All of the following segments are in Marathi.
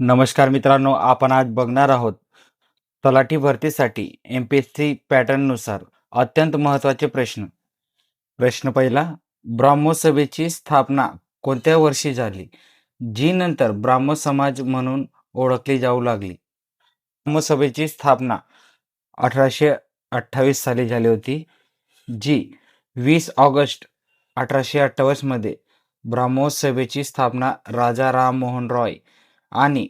नमस्कार मित्रांनो, आपण आज बघणार आहोत तलाठी भरतीसाठी एमपीएससी पॅटर्ननुसार अत्यंत महत्त्वाचे प्रश्न. प्रश्न पहिला, ब्राह्मोसभेची स्थापना कोणत्या वर्षी झाली, जी नंतर ब्राह्मो समाज म्हणून ओळखली जाऊ लागली? ब्राह्मोसभेची स्थापना 1828 साली झाली होती, जी 20 ऑगस्ट 1828 मध्ये ब्राह्मोसभेची स्थापना राजा राममोहन रॉय आणि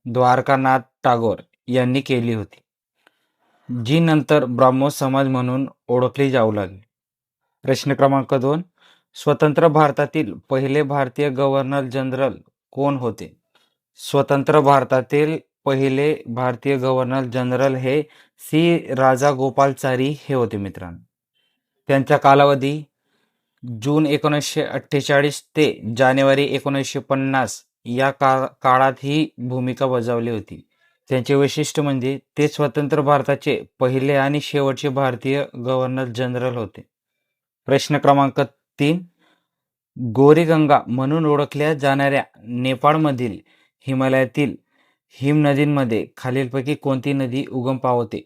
द्वारकानाथ टागोर यांनी केली होती, जी नंतर ब्राह्मो समाज म्हणून ओळखली जाऊ लागली. प्रश्न क्रमांक 2, स्वतंत्र भारतातील पहिले भारतीय गव्हर्नर जनरल कोण होते? स्वतंत्र भारतातील पहिले भारतीय गव्हर्नर जनरल हे सी राजागोपालाचारी हे होते मित्रांनो. त्यांचा कालावधी जून 1948 ते जानेवारी 1950 या काळात ही भूमिका बजावली होती. त्यांचे वैशिष्ट्य म्हणजे ते स्वतंत्र भारताचे पहिले आणि शेवटचे भारतीय गव्हर्नर जनरल होते. प्रश्न क्रमांक 3, गौरीगंगा म्हणून ओळखल्या जाणाऱ्या नेपाळमधील हिमालयातील हिमनदींमध्ये खालीलपैकी कोणती नदी उगम पावते?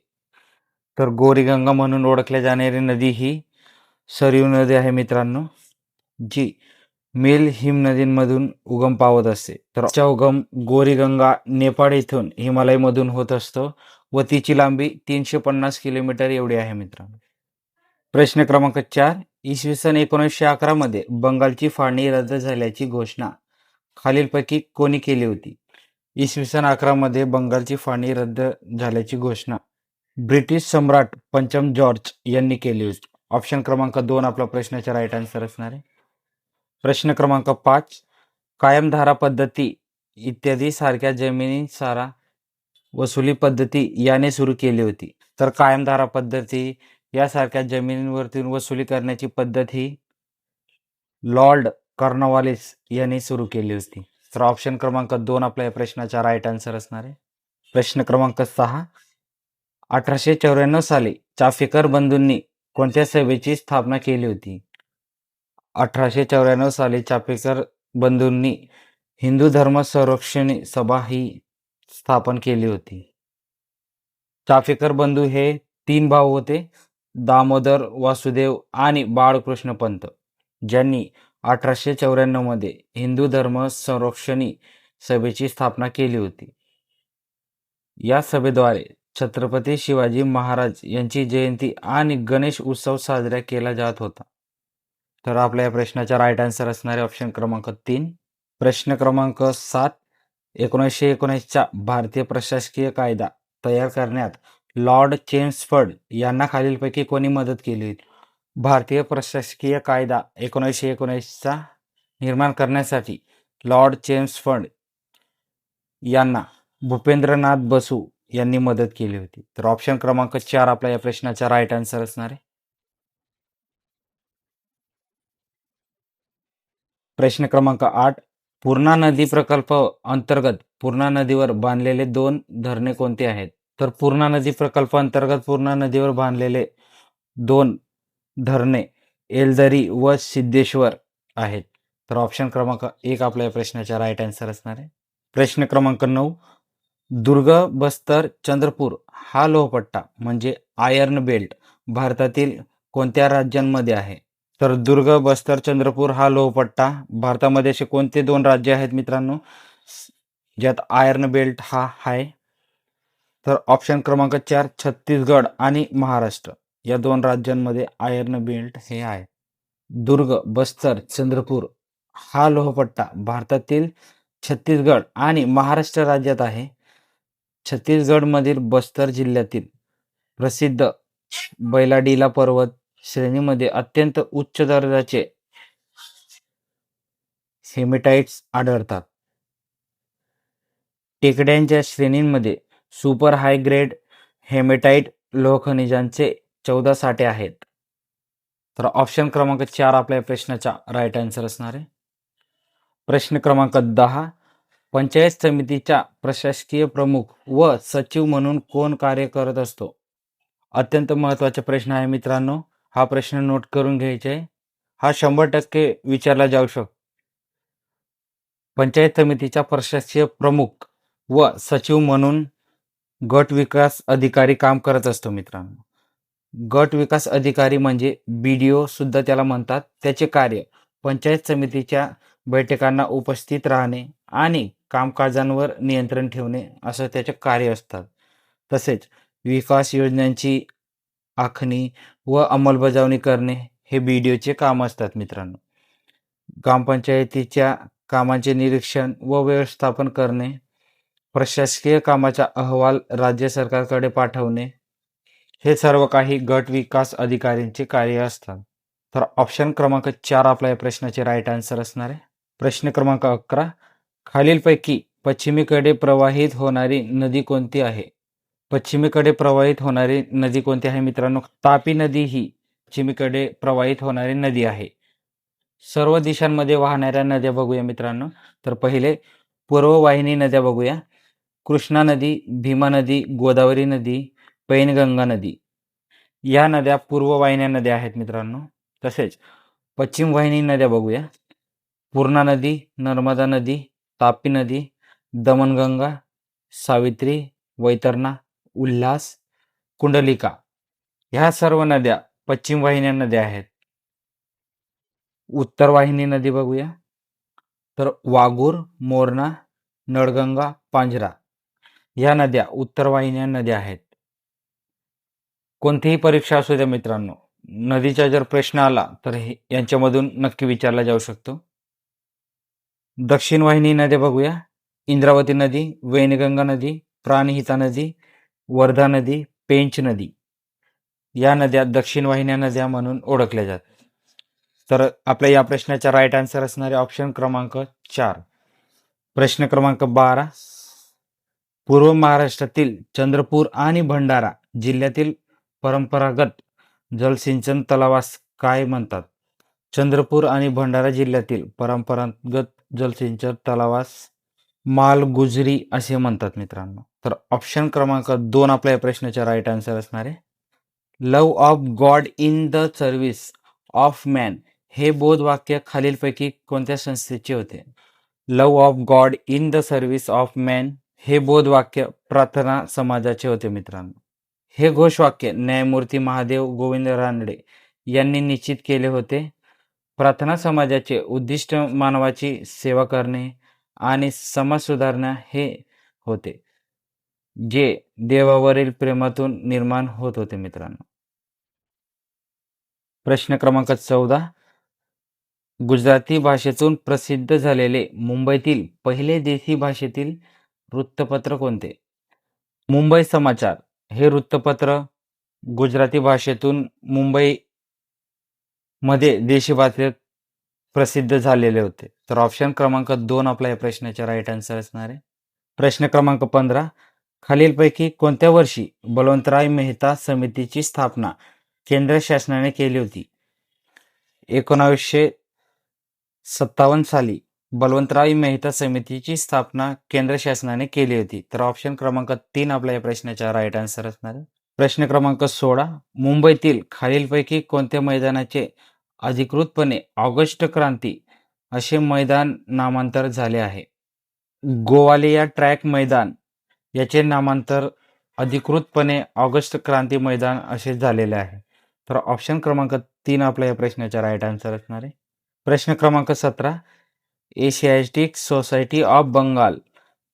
तर गौरीगंगा म्हणून ओळखल्या जाणारी नदी ही सरयू नदी आहे मित्रांनो, जी मेल हिमनदींमधून उगम पावत असते. तर तिचा उगम गौरीगंगा नेपाळ येथून हिमालयमधून होत असतो व तिची लांबी 350 किलोमीटर एवढी आहे मित्रांनो. प्रश्न क्रमांक 4, इसवी सन 1911 मध्ये बंगालची फाळणी रद्द झाल्याची घोषणा खालीलपैकी कोणी केली होती? इसवी सन 11 मध्ये बंगालची फाळणी रद्द झाल्याची घोषणा ब्रिटिश सम्राट पंचम जॉर्ज यांनी केली होती. ऑप्शन क्रमांक 2 आपला प्रश्नाचा राईट आन्सर असणार आहे. प्रश्न क्रमांक 5, कायमधारा पद्धती इत्यादी सारख्या जमिनी सारा वसुली पद्धती याने सुरू केली होती. तर कायमधारा पद्धती यासारख्या जमिनींवरती वसुली करण्याची पद्धत ही लॉर्ड कॉर्नवालिस यांनी सुरू केली होती. तर ऑप्शन क्रमांक 2 आपल्या या प्रश्नाचा राईट आन्सर असणार आहे. प्रश्न क्रमांक 6, 1894 साली चाफेकर बंधूंनी कोणत्या सभेची स्थापना केली होती? 1894 साली चाफेकर बंधूंनी हिंदू धर्म संरक्षण सभा ही स्थापन केली होती. चाफेकर बंधू हे 3 भाऊ होते, दामोदर, वासुदेव आणि बाळकृष्ण पंत, ज्यांनी 1894 मध्ये हिंदू धर्म संरक्षणी सभेची स्थापना केली होती. या सभेद्वारे छत्रपती शिवाजी महाराज यांची जयंती आणि गणेश उत्सव साजरा केला जात होता. तर आपल्या या प्रश्नाचा राईट आन्सर असणारे ऑप्शन क्रमांक 3. प्रश्न क्रमांक 7, 1919चा भारतीय प्रशासकीय कायदा तयार करण्यात लॉर्ड चेम्सफर्ड यांना खालीलपैकी कोणी मदत केली होती? भारतीय प्रशासकीय कायदा 1919चा निर्माण करण्यासाठी लॉर्ड चेम्सफर्ड यांना भूपेंद्रनाथ बसू यांनी मदत केली होती. तर ऑप्शन क्रमांक 4 आपल्या या प्रश्नाचा राईट आन्सर असणार आहे. प्रश्न क्रमांक 8, पूर्णा नदी प्रकल्प अंतर्गत पूर्णा नदीवर बांधलेले 2 धरणे कोणते आहेत? तर पूर्णा नदी प्रकल्प अंतर्गत पूर्णा नदीवर बांधलेले 2 धरणे एलदरी व सिद्धेश्वर आहेत. तर ऑप्शन क्रमांक 1 आपल्या प्रश्नाचा राईट आन्सर असणार आहे. प्रश्न क्रमांक 9, दुर्ग, बस्तर, चंद्रपूर हा लोहपट्टा म्हणजे आयर्न बेल्ट भारतातील कोणत्या राज्यांमध्ये आहे? तर दुर्ग, बस्तर, चंद्रपूर हा लोहपट्टा भारतामध्ये असे कोणते 2 राज्य आहेत मित्रांनो ज्यात आयर्न बेल्ट हा आहे? तर ऑप्शन क्रमांक 4 छत्तीसगड आणि महाराष्ट्र या 2 राज्यांमध्ये आयर्न बेल्ट हे आहे. दुर्ग, बस्तर, चंद्रपूर हा लोहपट्टा भारतातील छत्तीसगड आणि महाराष्ट्र राज्यात आहे. छत्तीसगडमधील बस्तर जिल्ह्यातील प्रसिद्ध बैलाडीला पर्वत श्रेणीमध्ये अत्यंत उच्च दर्जाचे हेमेटाइट्स आढळतात. टेकड्यांच्या श्रेणींमध्ये सुपर हाय ग्रेड हेमेटाइट लोहखनिजांचे 14 साठे आहेत. तर ऑप्शन क्रमांक 4 आपल्या प्रश्नाचा राईट आन्सर असणार आहे. प्रश्न क्रमांक 10, पंचायत समितीचा प्रशासकीय प्रमुख व सचिव म्हणून कोण कार्य करत असतो? अत्यंत महत्त्वाचा प्रश्न आहे मित्रांनो, हा प्रश्न नोट करून घ्यायचा आहे. हा 100% विचारला जाऊ शकतो. पंचायत समितीचा प्रशासकीय प्रमुख व सचिव म्हणून गट विकास अधिकारी काम करत असतो मित्रांनो. गट विकास अधिकारी म्हणजे BDO सुद्धा त्याला म्हणतात. त्याचे कार्य पंचायत समितीच्या बैठकांना उपस्थित राहणे आणि कामकाजांवर नियंत्रण ठेवणे असं त्याचे कार्य असतात. तसेच विकास योजनांची आखणी व अंमलबजावणी करणे हे BDOचे काम असतात मित्रांनो. ग्रामपंचायतीच्या कामांचे निरीक्षण व व्यवस्थापन करणे, प्रशासकीय कामाचा अहवाल राज्य सरकारकडे पाठवणे हे सर्व काही गट विकास अधिकाऱ्यांचे कार्य असतात. तर ऑप्शन क्रमांक 4 आपल्या या प्रश्नाचे राईट आन्सर असणार आहे. प्रश्न क्रमांक 11 खालीलपैकी पश्चिमेकडे प्रवाहित होणारी नदी कोणती आहे? पश्चिमेकडे प्रवाहित होणारी नदी कोणती आहे मित्रांनो? तापी नदी ही पश्चिमेकडे प्रवाहित होणारी नदी आहे. सर्व दिशांमध्ये वाहणाऱ्या नद्या बघूया मित्रांनो. तर पहिले पूर्ववाहिनी नद्या बघूया. कृष्णा नदी, भीमा नदी, गोदावरी नदी, पैनगंगा नदी या नद्या पूर्ववाहिन्या नद्या आहेत मित्रांनो. तसेच पश्चिम वाहिनी नद्या बघूया. पूर्णा नदी, नर्मदा नदी, तापी नदी, दमणगंगा, सावित्री, वैतरणा, उल्हास, कुंडलिका ह्या सर्व नद्या पश्चिम वाहिन्या नद्या आहेत. उत्तर वाहिनी नदी बघूया. तर वाघूर, मोरणा, नळगंगा, पांझरा ह्या नद्या उत्तर वाहिन्या नद्या आहेत. कोणतीही परीक्षा असू द्या मित्रांनो, नदीचा जर प्रश्न आला तर यांच्यामधून नक्की विचारला जाऊ शकतो. दक्षिण वाहिनी नद्या बघूया. इंद्रावती नदी, वैनगंगा नदी, प्राणहिता नदी, वर्धा नदी, पेंच नदी या नद्या दक्षिण वाहिन्या नद्या म्हणून ओळखल्या जातात. तर आपल्या या प्रश्नाचा राईट आन्सर असणारे ऑप्शन क्रमांक 4. प्रश्न क्रमांक 12 पूर्व महाराष्ट्रातील चंद्रपूर आणि भंडारा जिल्ह्यातील परंपरागत जलसिंचन तलावास काय म्हणतात? चंद्रपूर आणि भंडारा जिल्ह्यातील परंपरागत जलसिंचन तलावास मालगुजरी असे म्हणतात मित्रांनो. तर ऑप्शन क्रमांक 2 आपल्या या प्रश्नाचा राईट आन्सर असणार आहे. Love of God in the service of man हे बोधवाक्य खालीलपैकी कोणत्या संस्थेचे होते? Love of God in the service of man हे बोधवाक्य प्रार्थना समाजाचे होते मित्रांनो. हे घोषवाक्य न्यायमूर्ती महादेव गोविंद रानडे यांनी निश्चित केले होते. प्रार्थना समाजाचे उद्दिष्ट मानवाची सेवा करणे आणि समाज सुधारणा हे होते, जे देवावरील प्रेमातून निर्माण होत होते मित्रांनो. प्रश्न क्रमांक 14 गुजराती भाषेतून प्रसिद्ध झालेले मुंबईतील पहिले देशी भाषेतील वृत्तपत्र कोणते? मुंबई समाचार हे वृत्तपत्र गुजराती भाषेतून मुंबई मध्ये देशी भाषेत प्रसिद्ध झालेले होते. तर ऑप्शन क्रमांक 2 आपल्या या प्रश्नाचा राईट आन्सर असणार आहे. प्रश्न क्रमांक 15 खालीलपैकी कोणत्या वर्षी बलवंतराय मेहता समितीची स्थापना केंद्र शासनाने केली होती? 1957 साली बलवंतराय मेहता समितीची स्थापना केंद्र शासनाने केली होती. तर ऑप्शन क्रमांक 3 आपल्या या प्रश्नाचा राईट आन्सर असणार आहे. प्रश्न क्रमांक 16 मुंबईतील खालीलपैकी कोणत्या मैदानाचे अधिकृतपणे ऑगस्ट क्रांती असे मैदान नामांतर झाले आहे? गोवालिया ट्रॅक मैदान याचे नामांतर अधिकृतपणे ऑगस्ट क्रांती मैदान असे झालेले आहे. तर ऑप्शन क्रमांक 3 आपल्या या प्रश्नाचा राईट आन्सर असणार आहे. प्रश्न क्रमांक 17 एशियाटिक सोसायटी ऑफ बंगाल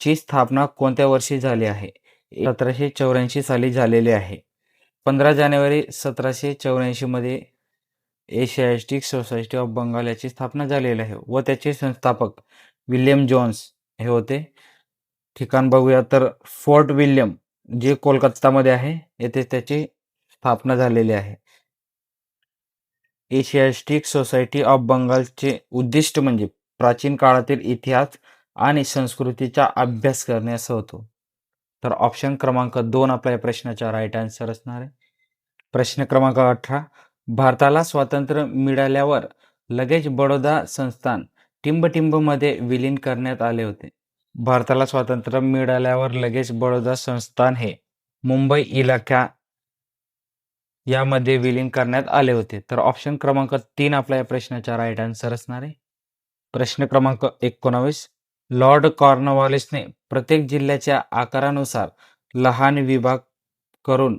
ची स्थापना कोणत्या वर्षी झाली आहे? 1784 साली झालेली आहे. 15 जानेवारी 1784 मध्ये एशियाटिक सोसायटी ऑफ बंगाल याची स्थापना झालेली आहे व त्याचे संस्थापक विल्यम जोन्स हे होते. ठिकाण बघूया तर फोर्ट विल्यम जे कोलकातामध्ये आहे येथे त्याची स्थापना झालेली आहे. एशियाटिक सोसायटी ऑफ बंगालचे उद्दिष्ट म्हणजे प्राचीन काळातील इतिहास आणि संस्कृतीचा अभ्यास करणे असं होतं. तर ऑप्शन क्रमांक 2 आपल्या प्रश्नाचा राईट आन्सर असणार आहे. प्रश्न क्रमांक 18 भारताला स्वातंत्र्य मिळाल्यावर लगेच बडोदा संस्थान टिंबटिंबमध्ये विलीन करण्यात आले होते. भारताला स्वातंत्र्य मिळाल्यावर लगेच बडोदा संस्थान हे मुंबई इलाका यामध्ये विलीन करण्यात आले होते. तर ऑप्शन क्रमांक 3 आपल्या या प्रश्नाचा राईट आन्सर असणार आहे. प्रश्न क्रमांक 19 लॉर्ड कॉर्नवॉलिसने प्रत्येक जिल्ह्याच्या आकारानुसार लहान विभाग करून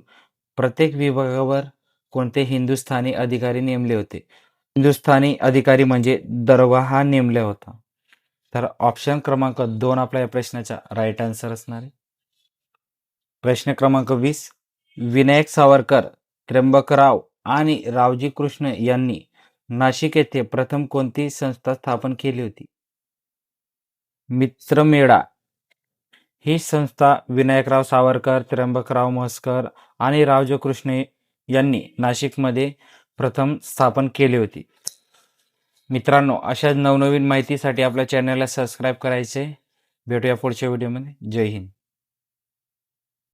प्रत्येक विभागावर कोणते हिंदुस्थानी अधिकारी नेमले होते? हिंदुस्थानी अधिकारी म्हणजे दरवाहा नेमला होता. तर ऑप्शन क्रमांक 2 आपल्या या प्रश्नाचा राईट आन्सर असणार आहे. प्रश्न क्रमांक 20. विनायक सावरकर, त्र्यंबकराव आणि रावजी कृष्ण यांनी नाशिक येथे प्रथम कोणती संस्था स्थापन केली होती? मित्रमेळा ही संस्था विनायकराव सावरकर, त्र्यंबकराव म्हसकर आणि रावजी कृष्ण यांनी नाशिकमध्ये प्रथम स्थापन केली होती. मित्रांनो, अशा नवनवीन माहितीसाठी आपल्या चॅनलला सबस्क्राईब करायचे. भेटूया पुढच्या व्हिडिओमध्ये. जय हिंद.